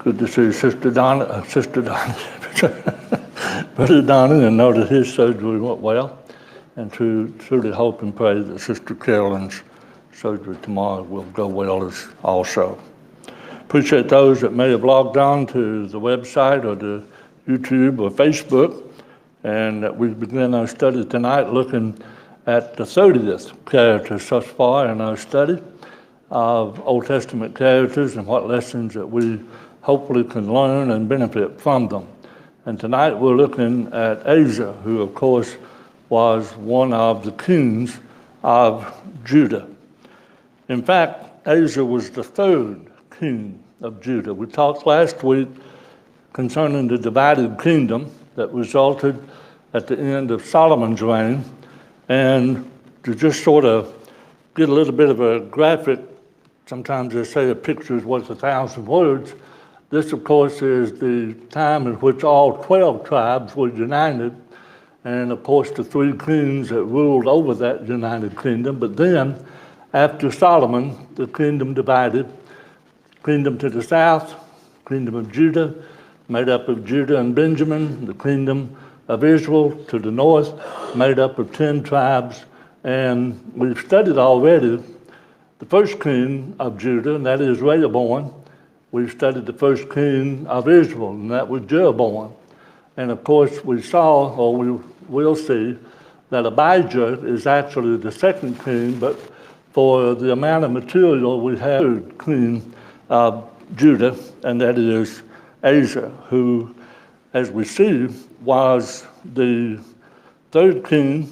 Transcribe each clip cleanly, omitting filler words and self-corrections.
Good to see Sister Donna, Brother Donna, and know that his surgery went well. And to truly hope and pray that Sister Carolyn's surgery tomorrow will go well as also. Appreciate those that may have logged on to the website or the YouTube or Facebook, and that we begin our study tonight looking at the 30th character thus far in our study of Old Testament characters and what lessons that we hopefully can learn and benefit from them. And tonight we're looking at Asa, who of course was one of the kings of Judah. In fact, Asa was the third king of Judah. We talked last week concerning the divided kingdom that resulted at the end of Solomon's reign. And to just sort of get a little bit of a graphic, sometimes they say a picture is worth 1,000 words. This, of course, is the time in which all 12 tribes were united, and of course the 3 kings that ruled over that united kingdom. But then, after Solomon, the kingdom divided. Kingdom to the south, kingdom of Judah, made up of Judah and Benjamin. The kingdom of Israel to the north, made up of 10 tribes. And we've studied already the first king of Judah, and that is Rehoboam. We've studied the first king of Israel, and that was Jeroboam. And of course, we saw, or we will see, that Abijah is actually the second king, but for the amount of material we have, the third king of Judah, and that is Asa, who, as we see, was the third king.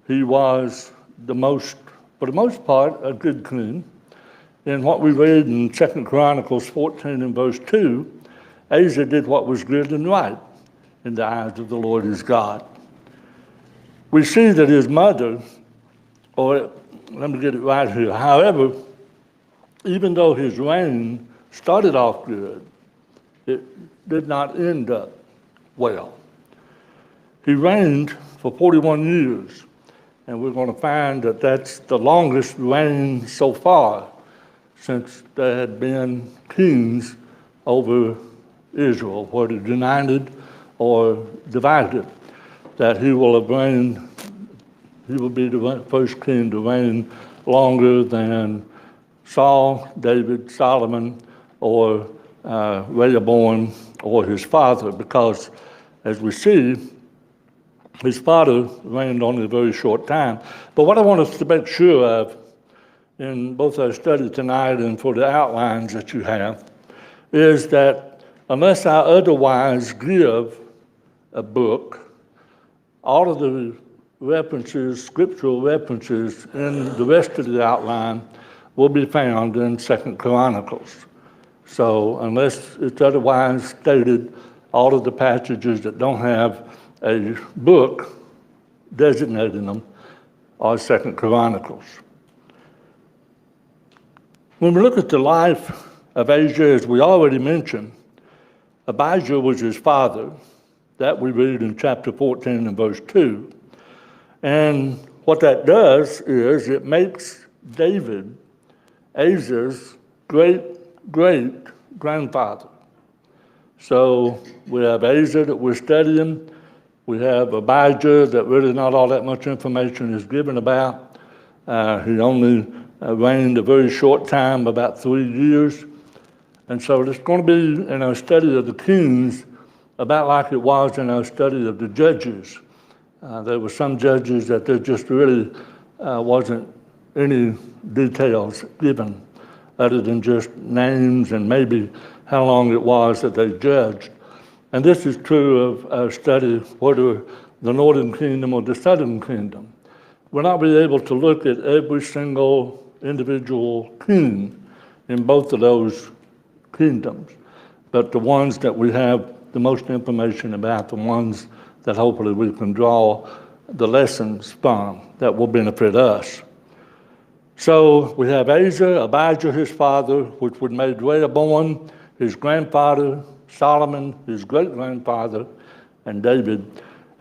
He was for the most part, a good king. In what we read in 2 Chronicles 14 and verse 2, Asa did what was good and right in the eyes of the Lord his God. We see that his mother, or let me get it right here, however, even though his reign started off good, it did not end up well. He reigned for 41 years, and we're going to find that that's the longest reign so far since there had been kings over Israel, whether united or divided, that he will have reigned, he will be the first king to reign longer than Saul, David, Solomon, or Rehoboam, or his father, because as we see, his father reigned only a very short time. But what I want us to make sure of in both our study tonight and for the outlines that you have is that unless I otherwise give a book, all of the references, scriptural references in the rest of the outline will be found in 2 Chronicles. So unless it's otherwise stated, all of the passages that don't have a book designating them are 2 Chronicles. When we look at the life of Asa, as we already mentioned, Abijah was his father. That we read in chapter 14 and verse 2. And what that does is it makes David Asa's great-great-grandfather. So we have Asa that we're studying. We have Abijah that really not all that much information is given about. He only reigned a very short time, about 3 years. And so it's going to be in our study of the kings about like it was in our study of the judges. There were some judges that there just really wasn't any details given other than just names and maybe how long it was that they judged. And this is true of our study, whether the northern kingdom or the southern kingdom. We'll not be able to look at every single individual king in both of those kingdoms, but the ones that we have the most information about, the ones that hopefully we can draw the lessons from that will benefit us. So we have Asa, Abijah, his father, which would make Rehoboam his grandfather, Solomon his great-grandfather, and David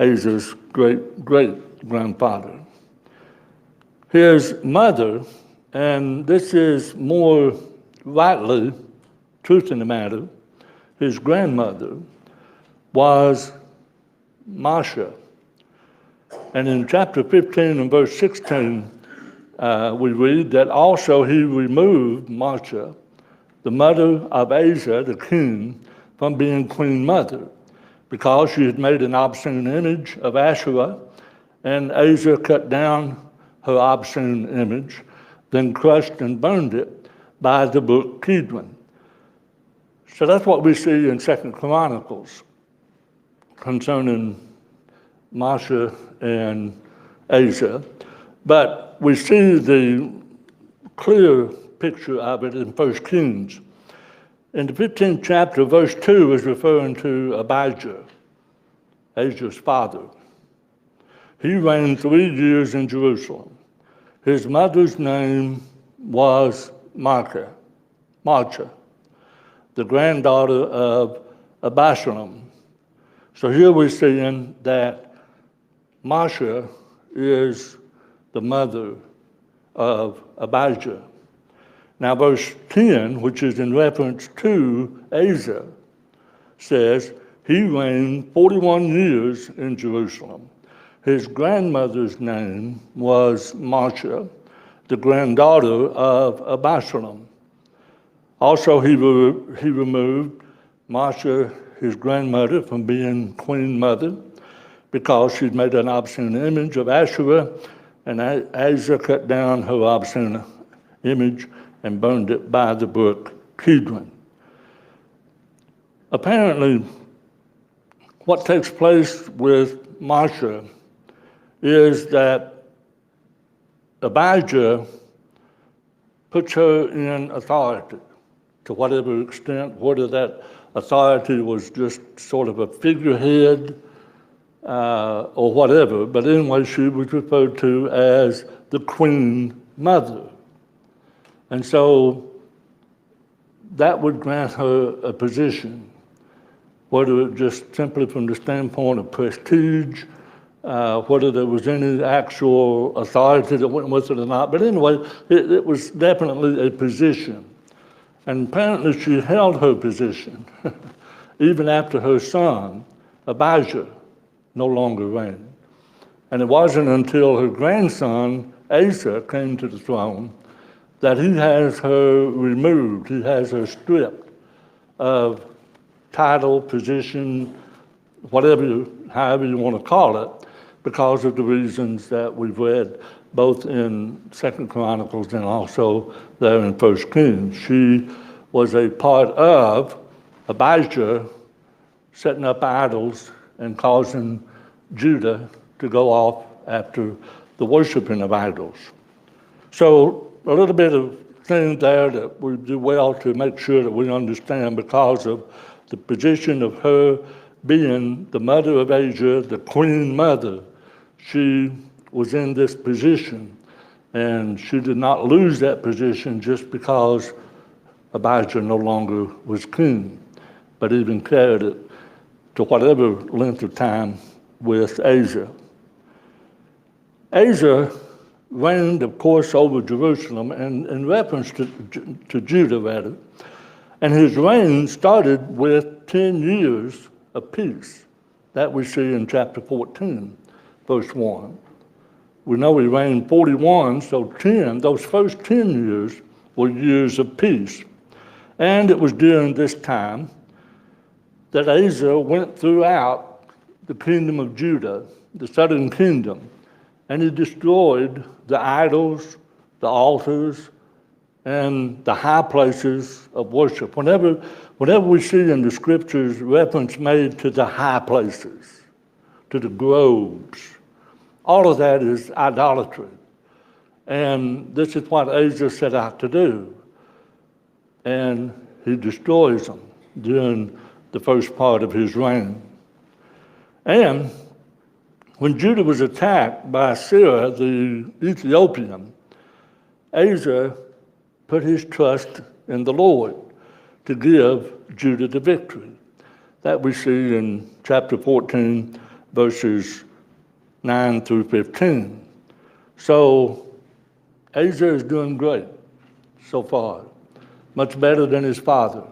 Asa's great-great-grandfather. His mother, and this is more rightly truth in the matter, his grandmother, was Masha. And in chapter 15 and verse 16, we read that also he removed Masha, the mother of Asa, the king, from being queen mother, because she had made an obscene image of Asherah, and Asa cut down her obscene image, then crushed and burned it by the brook Kidron. So that's what we see in 2 Chronicles concerning Masha and Asa. But we see the clear picture of it in 1 Kings. In the 15th chapter, verse 2 is referring to Abijah, Asa's father. He reigned 3 years in Jerusalem. His mother's name was Maachah, the granddaughter of Abishalom. So here we're seeing that Masha is the mother of Abijah. Now verse 10, which is in reference to Asa, says, he reigned 41 years in Jerusalem. His grandmother's name was Masha, the granddaughter of Abishalom. Also, he removed Masha, his grandmother, from being queen mother because she'd made an obscene image of Asherah, and Asa cut down her obscene image and burned it by the brook Kidron. Apparently, what takes place with Masha is that Abijah puts her in authority to whatever extent, whether that authority was just sort of a figurehead or whatever, but anyway, she was referred to as the queen mother. And so that would grant her a position, whether it just simply from the standpoint of prestige, whether there was any actual authority that went with it or not. But anyway, it was definitely a position. And apparently she held her position even after her son, Abijah, no longer reigned. And it wasn't until her grandson, Asa, came to the throne that he has her removed, he has her stripped of title, position, whatever, however you want to call it, because of the reasons that we've read both in 2 Chronicles and also there in 1 Kings. She was a part of Abijah setting up idols and causing Judah to go off after the worshiping of idols. So a little bit of things there that we do well to make sure that we understand because of the position of her being the mother of Asa, the queen mother. She was in this position, and she did not lose that position just because Abijah no longer was king, but even carried it to whatever length of time with Asa. Asa reigned, of course, over Jerusalem, and in reference to Judah, rather, and his reign started with 10 years of peace. That we see in chapter 14, verse 1. We know he reigned 41, so 10, those first 10 years were years of peace. And it was during this time that Asa went throughout the kingdom of Judah, the southern kingdom, and he destroyed the idols, the altars, and the high places of worship. Whenever we see in the scriptures reference made to the high places, to the groves, all of that is idolatry. And this is what Asa set out to do. And he destroys them during the first part of his reign. And when Judah was attacked by Sarah, the Ethiopian, Asa put his trust in the Lord to give Judah the victory. That we see in chapter 14, verses 9 through 15. So Asa is doing great so far, much better than his father.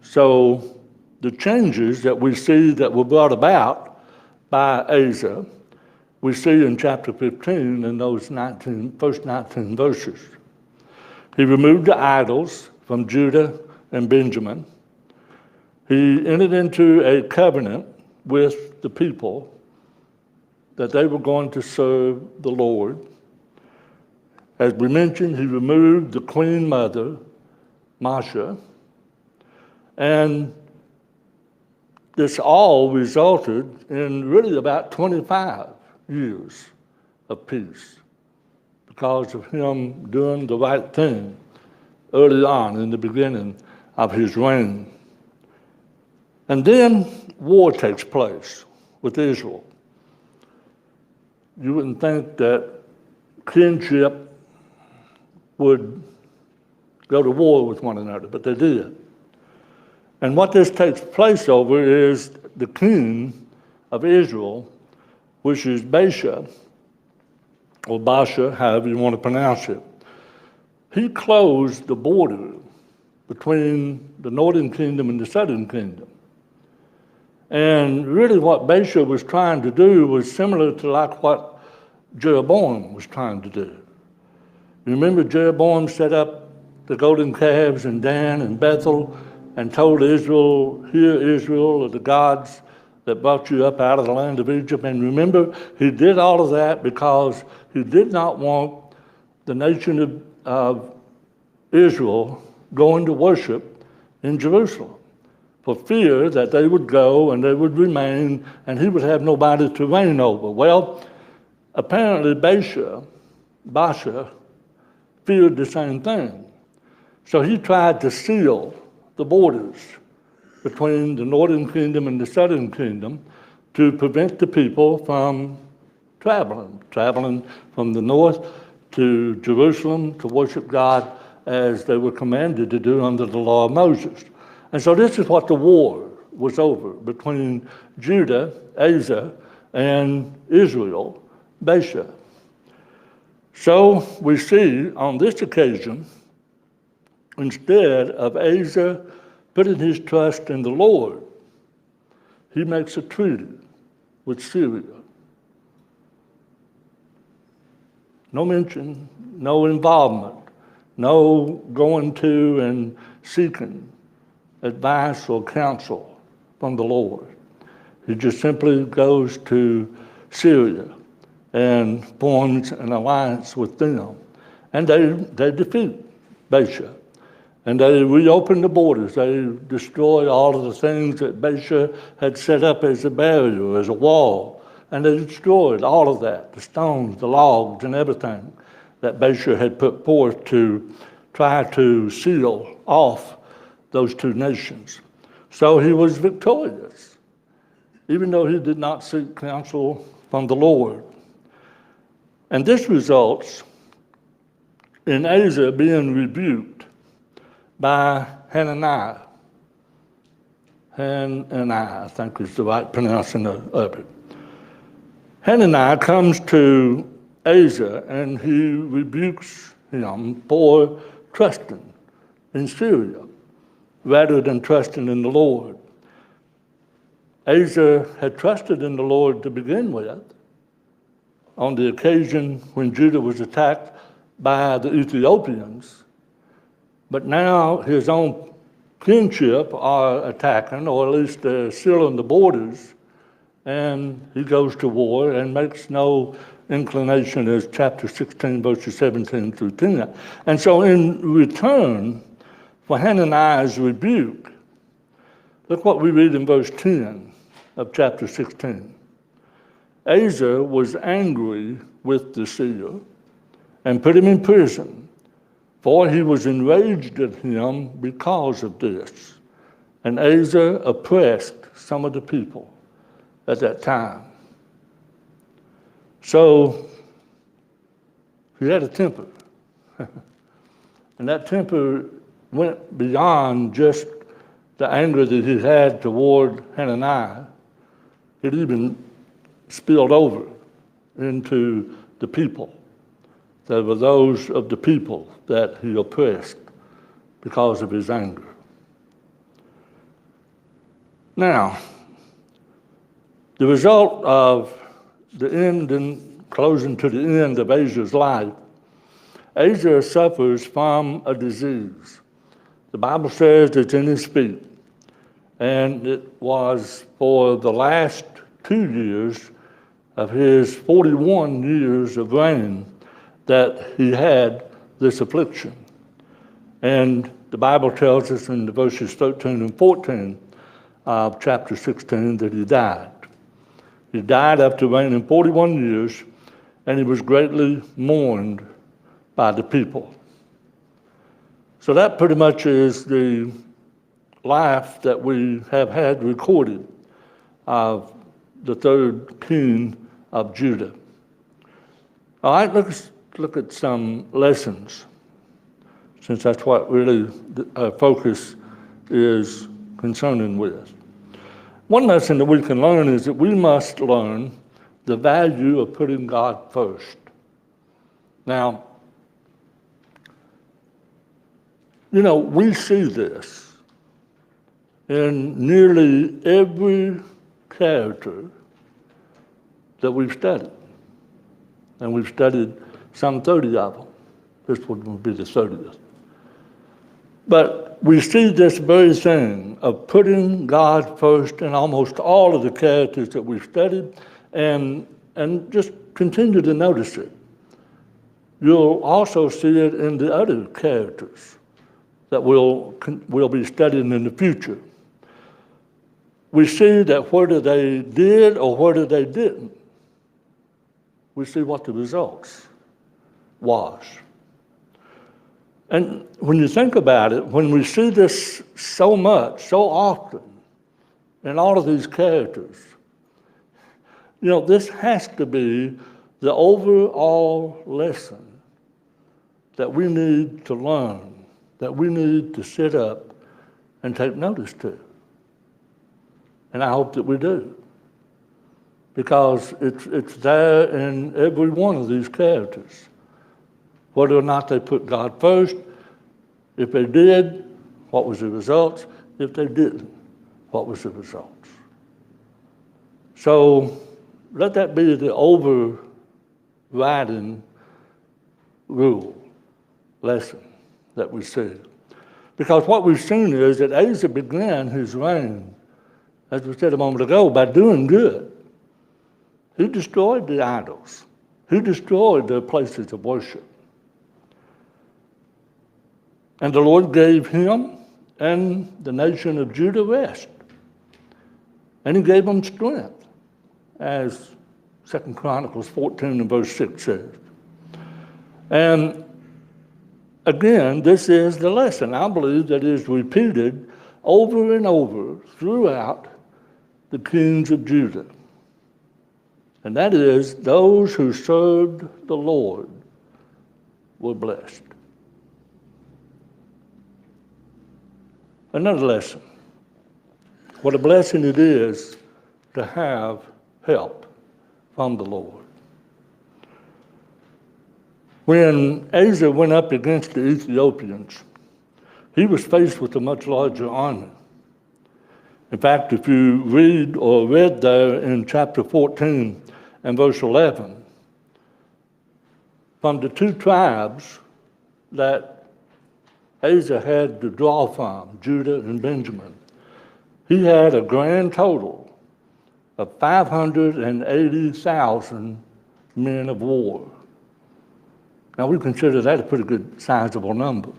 So the changes that we see that were brought about by Asa, we see in chapter 15 in those first 19 verses. He removed the idols from Judah and Benjamin. He entered into a covenant with the people that they were going to serve the Lord. As we mentioned, he removed the queen mother, Masha, and this all resulted in really about 25 years of peace because of him doing the right thing early on in the beginning of his reign. And then war takes place with Israel. You wouldn't think that kinship would go to war with one another, but they did. And what this takes place over is the king of Israel, which is Baasha, or Baasha, however you want to pronounce it. He closed the border between the northern kingdom and the southern kingdom. And really what Baasha was trying to do was similar to like what Jeroboam was trying to do. Remember Jeroboam set up the golden calves in Dan and Bethel and told Israel, "Hear Israel, of the gods that brought you up out of the land of Egypt." And remember, he did all of that because he did not want the nation of Israel going to worship in Jerusalem, for fear that they would go and they would remain and he would have nobody to reign over. Well, apparently Baasha feared the same thing. So he tried to seal the borders between the northern kingdom and the southern kingdom to prevent the people from traveling from the north to Jerusalem to worship God as they were commanded to do under the law of Moses. And so this is what the war was over between Judah, Asa, and Israel, Baasha. So we see on this occasion, instead of Asa putting his trust in the Lord, he makes a treaty with Syria. No mention, no involvement, no going to and seeking advice or counsel from the Lord. He just simply goes to Syria and forms an alliance with them. And they defeat Baasha. And they reopened the borders. They destroyed all of the things that Baasha had set up as a barrier, as a wall. And they destroyed all of that, the stones, the logs, and everything that Baasha had put forth to try to seal off those two nations. So he was victorious, even though he did not seek counsel from the Lord. And this results in Asa being rebuked by Hananiah. Hananiah, I think is the right pronouncing of it. Hananiah comes to Asa and he rebukes him for trusting in Syria rather than trusting in the Lord. Asa had trusted in the Lord to begin with on the occasion when Judah was attacked by the Ethiopians, but now his own kinship are attacking, or at least they're sealing the borders, and he goes to war and makes no inclination, as chapter 16, verses 17 through 10. And so in return for Hananiah's rebuke, look what we read in verse 10 of chapter 16. Asa was angry with the seer and put him in prison, for he was enraged at him because of this. And Asa oppressed some of the people at that time. So he had a temper. And that temper went beyond just the anger that he had toward Hananiah. It even spilled over into the people. There were those of the people that he oppressed because of his anger. Now, the result of the end and closing to the end of Asa's life, Asa suffers from a disease. The Bible says it's in his feet. And it was for the last 2 years of his 41 years of reign that he had this affliction. And the Bible tells us in the verses 13 and 14 of chapter 16 that he died. He died after reigning 41 years, and he was greatly mourned by the people. So that pretty much is the life that we have had recorded of the third king of Judah. All right, let's look at some lessons, since that's what really our focus is concerning with. One lesson that we can learn is that we must learn the value of putting God first. Now, we see this in nearly every character that we've studied. And we've studied some 30 of them. This one will be the 30th. But we see this very thing of putting God first in almost all of the characters that we've studied, and just continue to notice it. You'll also see it in the other characters that we'll be studying in the future. We see that whether they did or whether they didn't, we see what the results was. And when you think about it, when we see this so much, so often, in all of these characters, this has to be the overall lesson that we need to learn, that we need to sit up and take notice to. And I hope that we do, because it's there in every one of these characters. Whether or not they put God first, if they did, what was the results? If they didn't, what was the results? So let that be the overriding rule, lesson that we see. Because what we've seen is that Asa began his reign, as we said a moment ago, by doing good. He destroyed the idols. He destroyed the places of worship. And the Lord gave him and the nation of Judah rest. And he gave them strength, as 2 Chronicles 14 and verse 6 says. And again, this is the lesson. I believe that is repeated over and over throughout the kings of Judah. And that is, those who served the Lord were blessed. Another lesson. What a blessing it is to have help from the Lord. When Asa went up against the Ethiopians, he was faced with a much larger army. In fact, if you read there in chapter 14 and verse 11, from the two tribes that Asa had to draw from, Judah and Benjamin, he had a grand total of 580,000 men of war. Now, we consider that a pretty good sizable number.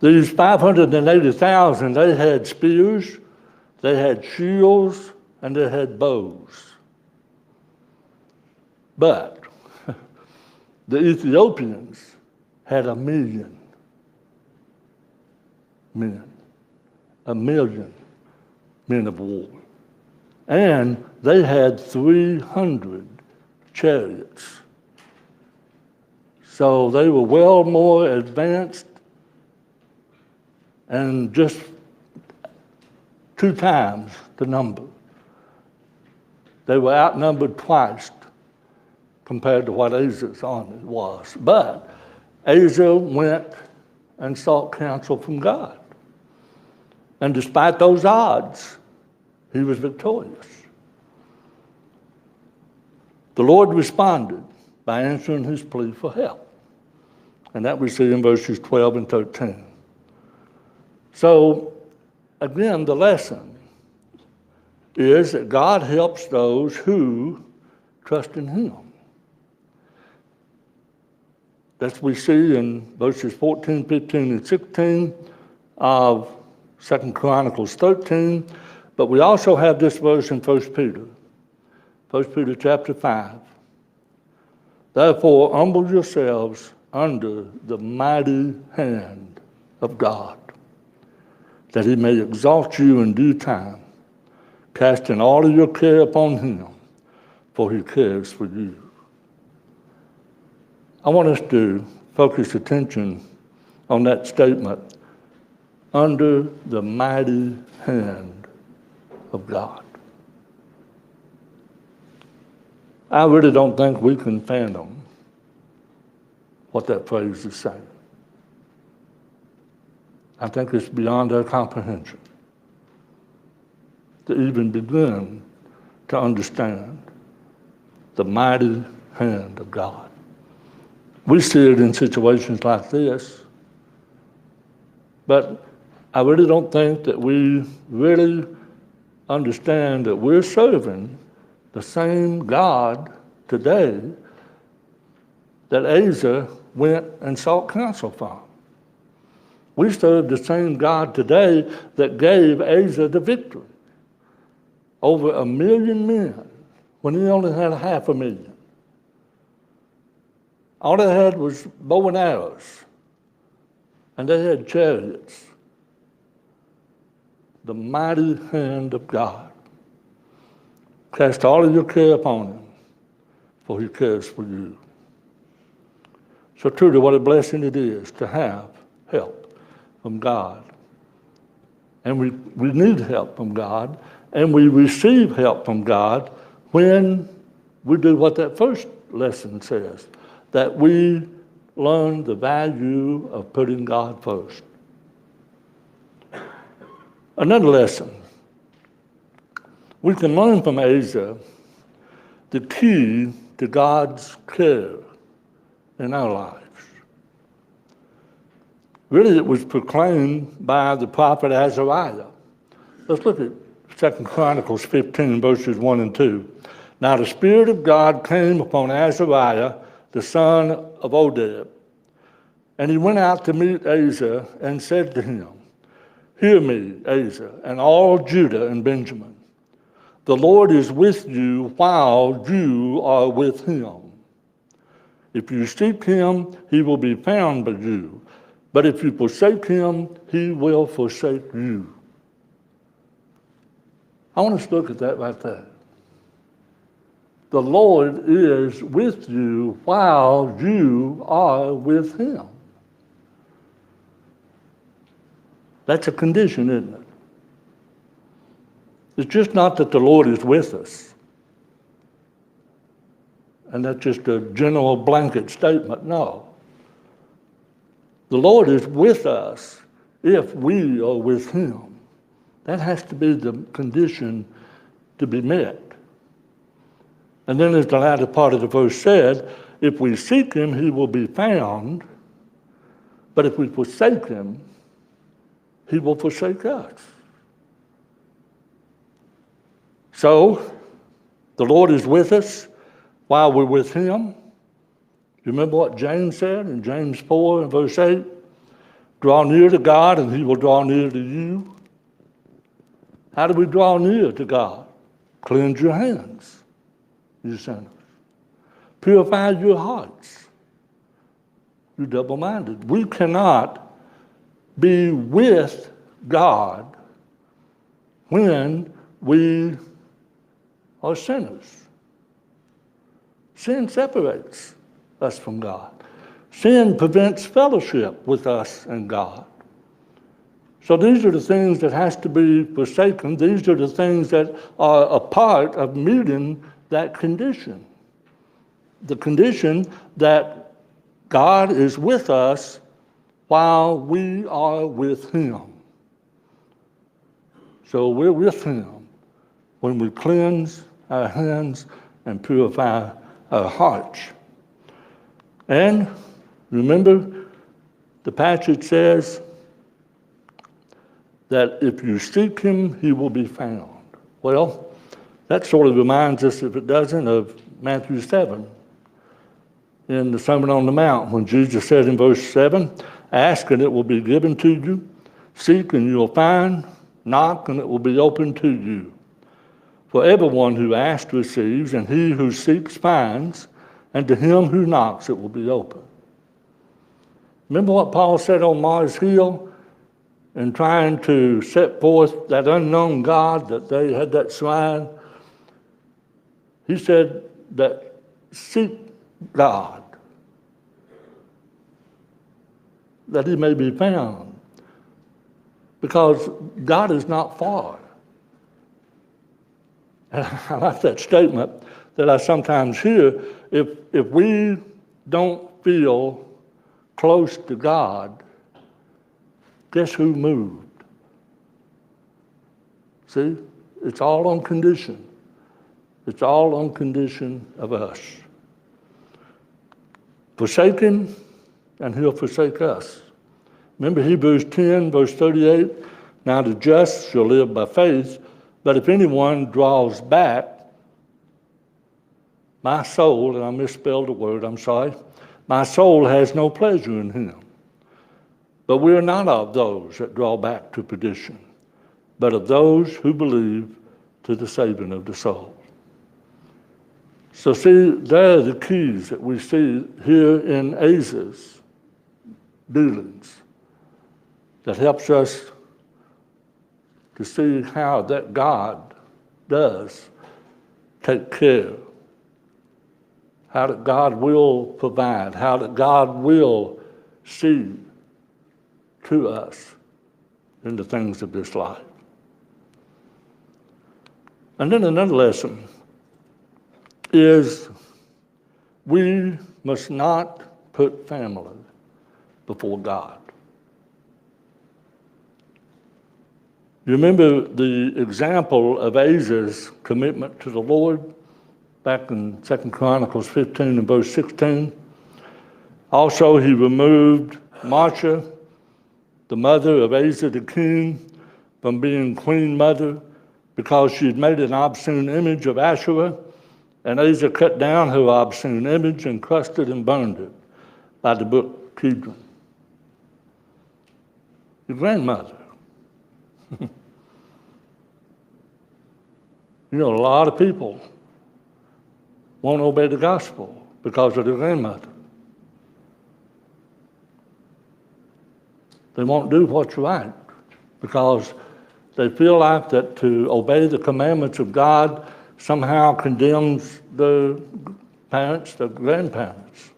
These 580,000, they had spears, they had shields, and they had bows. But the Ethiopians had 1 million men, 1 million men of war. And they had 300 chariots. So they were well more advanced, and just 2 times the number. They were outnumbered twice compared to what Asa's army was. But Asa went and sought counsel from God. And despite those odds, he was victorious. The Lord responded by answering his plea for help. And that we see in verses 12 and 13. So, again, the lesson is that God helps those who trust in him. That's we see in verses 14, 15, and 16 of 2 Chronicles 13. But we also have this verse in 1 Peter. 1 Peter chapter 5. Therefore, humble yourselves under the mighty hand of God, that he may exalt you in due time, casting all of your care upon him, for he cares for you. I want us to focus attention on that statement, under the mighty hand of God. I really don't think we can fathom what that phrase is saying. I think it's beyond our comprehension to even begin to understand the mighty hand of God. We see it in situations like this, but I really don't think that we really understand that we're serving the same God today that Asa went and sought counsel from. We serve the same God today that gave Asa the victory over 1 million men when he only had 500,000. All they had was bow and arrows, and they had chariots. The mighty hand of God. Cast all of your care upon him, for he cares for you. So truly, what a blessing it is to have help from God. And we need help from God, and we receive help from God when we do what that first lesson says, that we learn the value of putting God first. Another lesson. We can learn from Asa the key to God's care in our lives. Really, it was proclaimed by the prophet Azariah. Let's look at 2 Chronicles 15, verses 1 and 2. Now the Spirit of God came upon Azariah, the son of Oded, and he went out to meet Asa and said to him, Hear me, Asa, and all Judah and Benjamin. The Lord is with you while you are with him. If you seek him, he will be found by you. But if you forsake him, he will forsake you. I want us to look at that right there. The Lord is with you while you are with him. That's a condition, isn't it? It's just not that the Lord is with us. And that's just a general blanket statement. No. The Lord is with us if we are with him. That has to be the condition to be met. And then as the latter part of the verse said, if we seek him, he will be found. But if we forsake him, he will forsake us. So, the Lord is with us while we're with him. You remember what James said in James 4 and verse 8? Draw near to God and he will draw near to you. How do we draw near to God? Cleanse your hands, you sinners. Purify your hearts, you double-minded. We cannot be with God when we are sinners. Sin separates us from God. Sin prevents fellowship with us and God. So these are the things that has to be forsaken. These are the things that are a part of meeting that condition. The condition that God is with us while we are with him. So we're with him when we cleanse our hands and purify our hearts. And remember, the passage says that if you seek him, he will be found. Well, that sort of reminds us, if it doesn't, of Matthew 7 in the Sermon on the Mount, when Jesus said in verse 7, ask and it will be given to you, seek and you will find, knock and it will be opened to you. For everyone who asks receives, and he who seeks finds, and to him who knocks it will be open. Remember what Paul said on Mars Hill in trying to set forth that unknown God that they had that shrine? He said that seek God, that he may be found, because God is not far. And I like that statement that I sometimes hear. If we don't feel close to God, guess who moved? See, it's all on condition. It's all on condition of us. Forsake him, and he'll forsake us. Remember Hebrews 10, verse 38, now the just shall live by faith, but if anyone draws back, my soul, and I misspelled the word, I'm sorry, my soul has no pleasure in him. But we are not of those that draw back to perdition, but of those who believe to the saving of the soul. So see, there are the keys that we see here in Asa's dealings that helps us to see how that God does take care, how that God will provide, how that God will see to us in the things of this life. And then another lesson is we must not put family before God. You remember the example of Asa's commitment to the Lord back in 2 Chronicles 15 and verse 16. Also, he removed Marsha, the mother of Asa the king, from being queen mother because she had made an obscene image of Asherah, and Asa cut down her obscene image and crushed it and burned it by the brook Kidron. Your grandmother. You know, a lot of people won't obey the gospel because of their grandmother. They won't do what's right because they feel like that to obey the commandments of God somehow condemns the parents, the grandparents.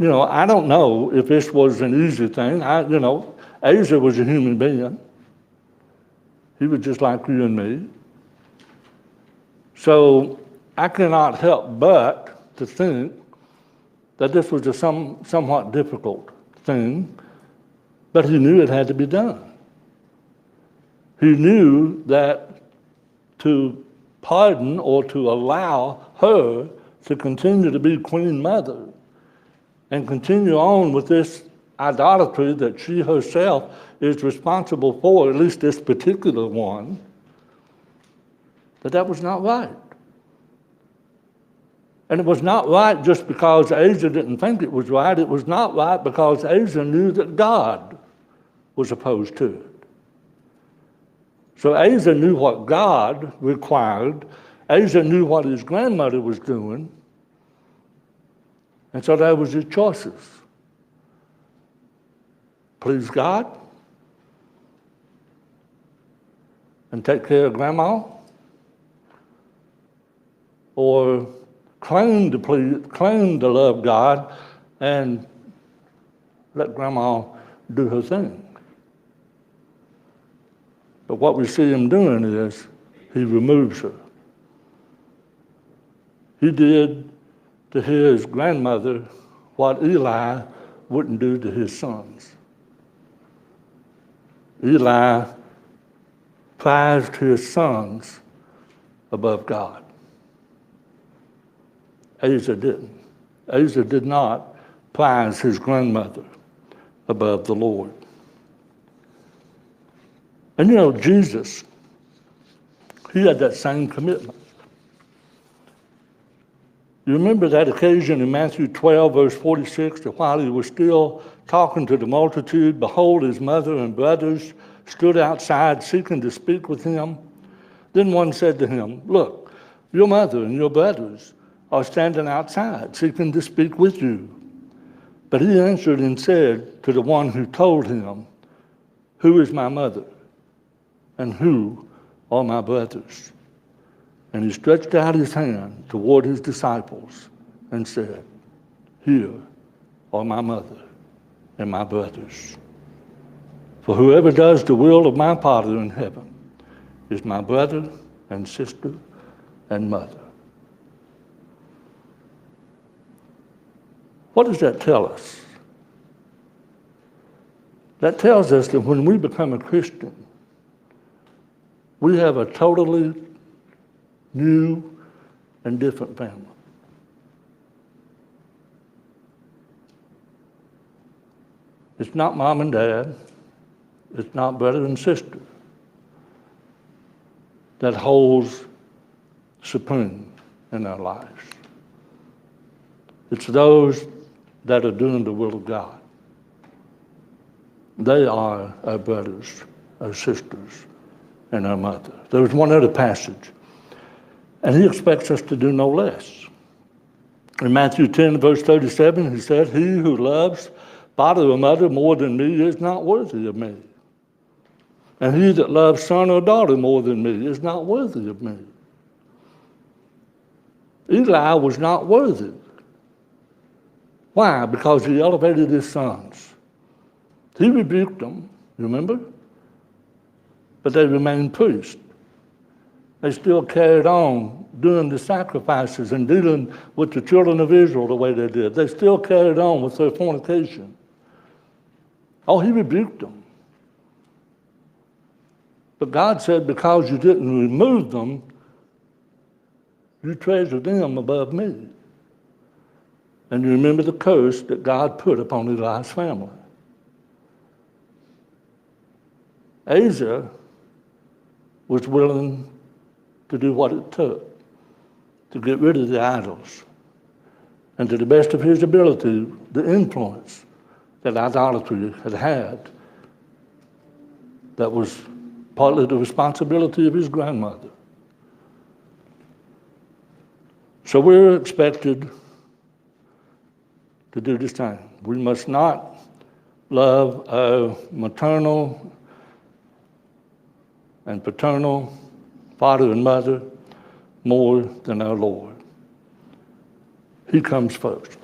You know, I don't know if this was an easy thing. Asa was a human being. He was just like you and me. So I cannot help but to think that this was a somewhat difficult thing, but he knew it had to be done. He knew that to pardon or to allow her to continue to be queen mother and continue on with this idolatry that she herself is responsible for, at least this particular one, that was not right. And it was not right just because Asa didn't think it was right. It was not right because Asa knew that God was opposed to it. So Asa knew what God required. Asa knew what his grandmother was doing. And so that was his choices. Please God and take care of grandma, or claim to love God and let grandma do her thing. But what we see him doing is he removes her. He did to his grandmother what Eli wouldn't do to his sons. Eli prized his sons above God. Asa didn't. Asa did not prize his grandmother above the Lord. And you know, Jesus, he had that same commitment. You remember that occasion in Matthew 12, verse 46, that while he was still talking to the multitude, behold, his mother and brothers stood outside seeking to speak with him. Then one said to him, look, your mother and your brothers are standing outside seeking to speak with you. But he answered and said to the one who told him, who is my mother and who are my brothers? And he stretched out his hand toward his disciples and said, here are my mother and my brothers. For whoever does the will of my Father in heaven is my brother and sister and mother. What does that tell us? That tells us that when we become a Christian, we have a totally new and different family. It's not mom and dad. It's not brother and sister that holds supreme in our lives. It's those that are doing the will of God. They are our brothers, our sisters, and our mother. There's one other passage, and he expects us to do no less. In Matthew 10, verse 37, he said, he who loves father or mother more than me is not worthy of me. And he that loves son or daughter more than me is not worthy of me. Eli was not worthy. Why? Because he elevated his sons. He rebuked them, remember? But they remained priests. They still carried on doing the sacrifices and dealing with the children of Israel the way they did. They still carried on with their fornication. Oh, he rebuked them. But God said, because you didn't remove them, you treasure them above me. And you remember the curse that God put upon Eli's family. Asa was willing to do what it took to get rid of the idols, and to the best of his ability, the influence that idolatry had that was partly the responsibility of his grandmother. So we're expected to do the same. We must not love our maternal and paternal father and mother more than our Lord. He comes first,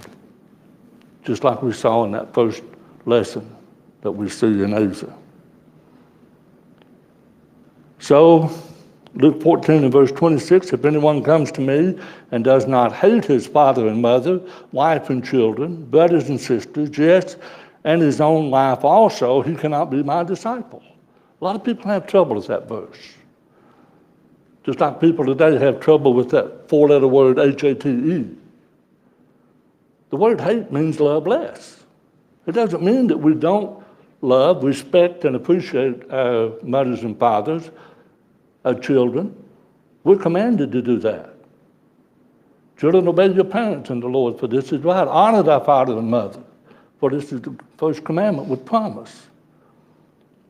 just like we saw in that first lesson that we see in Asa. So, Luke 14 and verse 26, if anyone comes to me and does not hate his father and mother, wife and children, brothers and sisters, yes, and his own life also, he cannot be my disciple. A lot of people have trouble with that verse. Just like people today have trouble with that four-letter word, H-A-T-E. The word hate means love less. It doesn't mean that we don't love, respect, and appreciate our mothers and fathers, our children. We're commanded to do that. Children, obey your parents in the Lord, for this is right. Honor thy father and mother, for this is the first commandment with promise.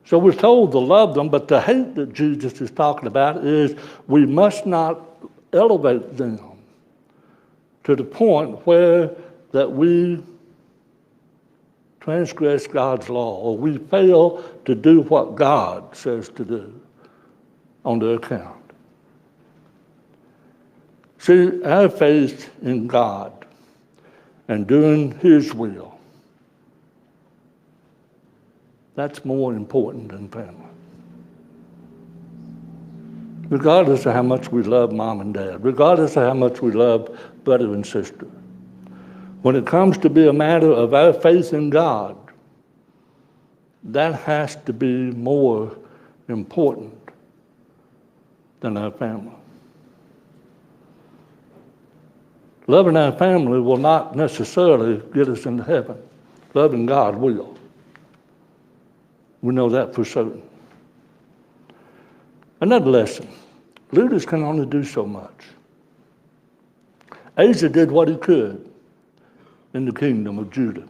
So we're told to love them, but the hate that Jesus is talking about is we must not elevate them to the point where that we transgress God's law or we fail to do what God says to do on their account. See, our faith in God and doing his will, that's more important than family. Regardless of how much we love mom and dad, regardless of how much we love brother and sister, when it comes to be a matter of our faith in God, that has to be more important than our family. Loving our family will not necessarily get us into heaven. Loving God will. We know that for certain. Another lesson. Leaders can only do so much. Asa did what he could in the kingdom of Judah.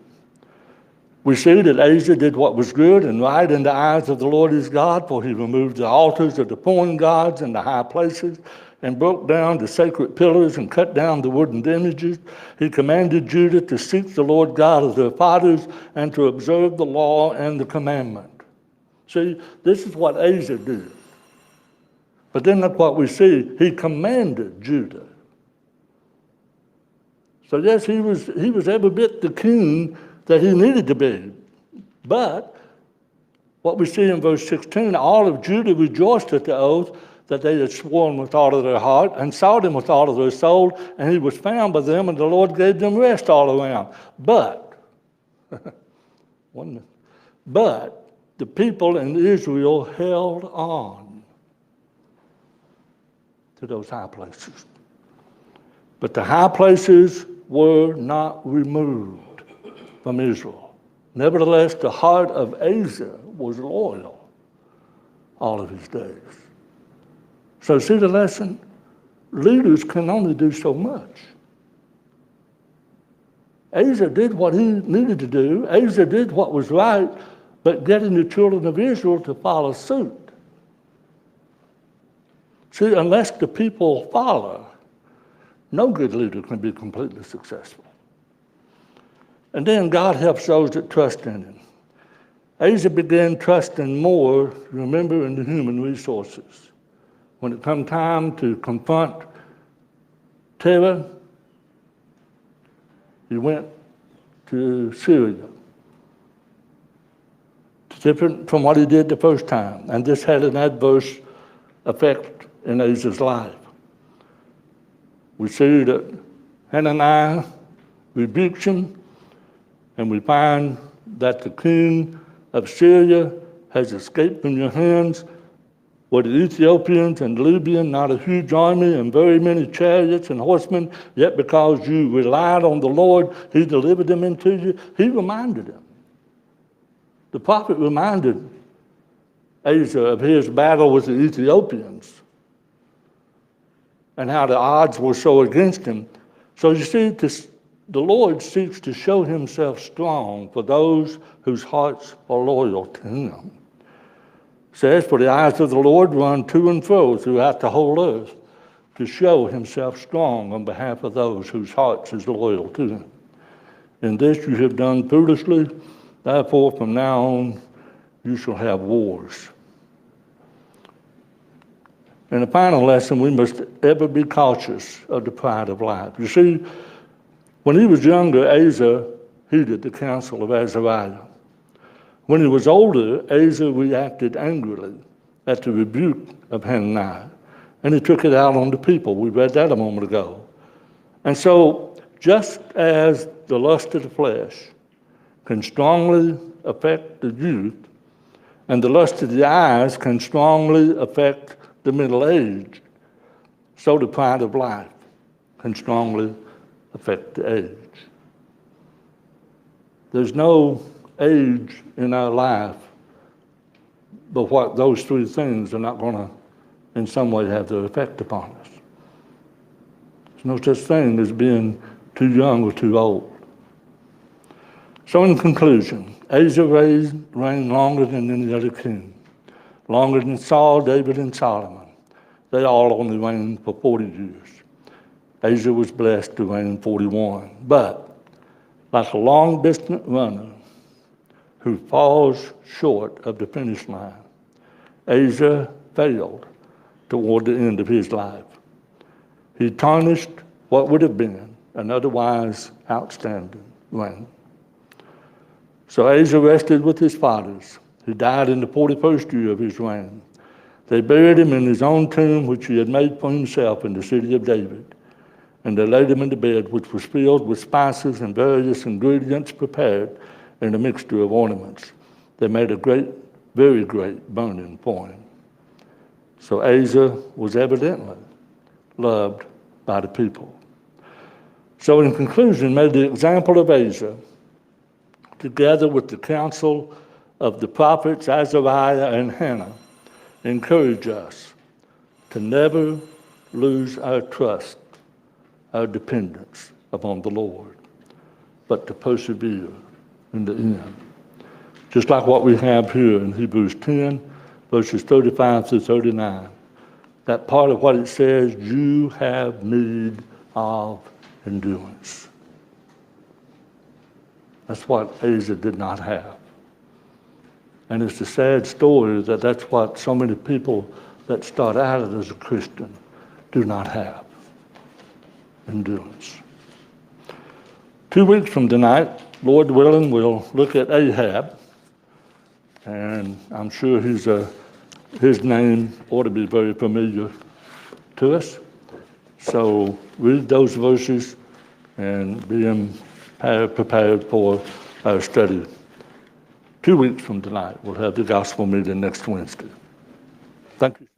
We see that Asa did what was good and right in the eyes of the Lord his God, for he removed the altars of the foreign gods and the high places, and broke down the sacred pillars and cut down the wooden images. He commanded Judah to seek the Lord God of their fathers and to observe the law and the commandment. See, this is what Asa did. But then look what we see. He commanded Judah. So yes, he was every bit the king that he needed to be. But what we see in verse 16, all of Judah rejoiced at the oath that they had sworn with all of their heart and sought him with all of their soul, and he was found by them, and the Lord gave them rest all around. But the people in Israel held on to those high places. But the high places were not removed from Israel. Nevertheless, the heart of Asa was loyal all of his days. So see the lesson? Leaders can only do so much. Asa did what he needed to do. Asa did what was right, but getting the children of Israel to follow suit. See, unless the people follow, no good leader can be completely successful. And then God helps those that trust in him. Asa began trusting more, remember, in the human resources. When it come time to confront terror, he went to Syria. It's different from what he did the first time, and this had an adverse effect in Asa's life. We see that Hananiah rebukes him, and we find that the king of Syria has escaped from your hands, where the Ethiopians and Libyans, not a huge army and very many chariots and horsemen, yet because you relied on the Lord, he delivered them into you. He reminded them. The prophet reminded Asa of his battle with the Ethiopians and how the odds were so against him. So you see, the Lord seeks to show himself strong for those whose hearts are loyal to him. It says, for the eyes of the Lord run to and fro throughout the whole earth to show himself strong on behalf of those whose hearts is loyal to him. In this you have done foolishly, therefore from now on you shall have wars. In the final lesson, we must ever be cautious of the pride of life. You see, when he was younger, Asa heeded the counsel of Azariah. When he was older, Asa reacted angrily at the rebuke of Hananiah, and he took it out on the people. We read that a moment ago. And so, just as the lust of the flesh can strongly affect the youth, and the lust of the eyes can strongly affect the middle-aged, so the pride of life can strongly affect the age. There's no age in our life, but what those three things are not going to, in some way, have their effect upon us. There's no such thing as being too young or too old. So in conclusion, Asa reigned longer than any other king, longer than Saul, David, and Solomon. They all only reigned for 40 years. Asa was blessed to reign 41. But like a long-distance runner who falls short of the finish line, Asa failed toward the end of his life. He tarnished what would have been an otherwise outstanding reign. So Asa rested with his fathers. He died in the 41st year of his reign. They buried him in his own tomb, which he had made for himself in the city of David. And they laid him in the bed, which was filled with spices and various ingredients prepared in a mixture of ornaments. They made a great, very great burning for him. So Asa was evidently loved by the people. So in conclusion, may the example of Asa, together with the counsel of the prophets Azariah and Hannah, encourage us to never lose our trust, our dependence upon the Lord, but to persevere in the end. Just like what we have here in Hebrews 10, verses 35 through 39. That part of what it says, you have need of endurance. That's what Asa did not have. And it's a sad story that that's what so many people that start out as a Christian do not have. Endurance. 2 weeks from tonight, Lord willing, we'll look at Ahab. And I'm sure his name ought to be very familiar to us. So read those verses and be prepared for our study. 2 weeks from tonight, we'll have the gospel meeting next Wednesday. Thank you.